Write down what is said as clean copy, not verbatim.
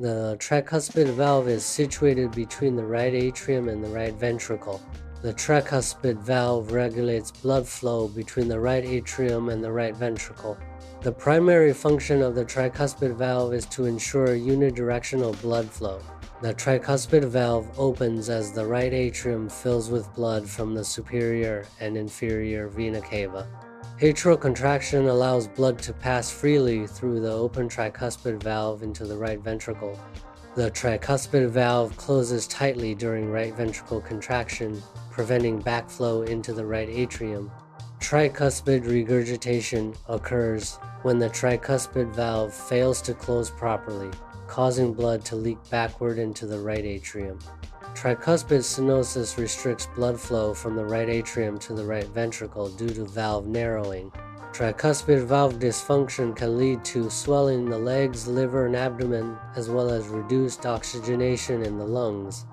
The tricuspid valve is situated between the right atrium and the right ventricle. The tricuspid valve regulates blood flow between the right atrium and the right ventricle. The primary function of the tricuspid valve is to ensure unidirectional blood flow. The tricuspid valve opens as the right atrium fills with blood from the superior and inferior vena cava. Atrial contraction allows blood to pass freely through the open tricuspid valve into the right ventricle. The tricuspid valve closes tightly during right ventricle contraction, preventing backflow into the right atrium. Tricuspid regurgitation occurs when the tricuspid valve fails to close properly, causing blood to leak backward into the right atrium. Tricuspid stenosis restricts blood flow from the right atrium to the right ventricle due to valve narrowing. Tricuspid valve dysfunction can lead to swelling in the legs, liver, and abdomen, as well as reduced oxygenation in the lungs.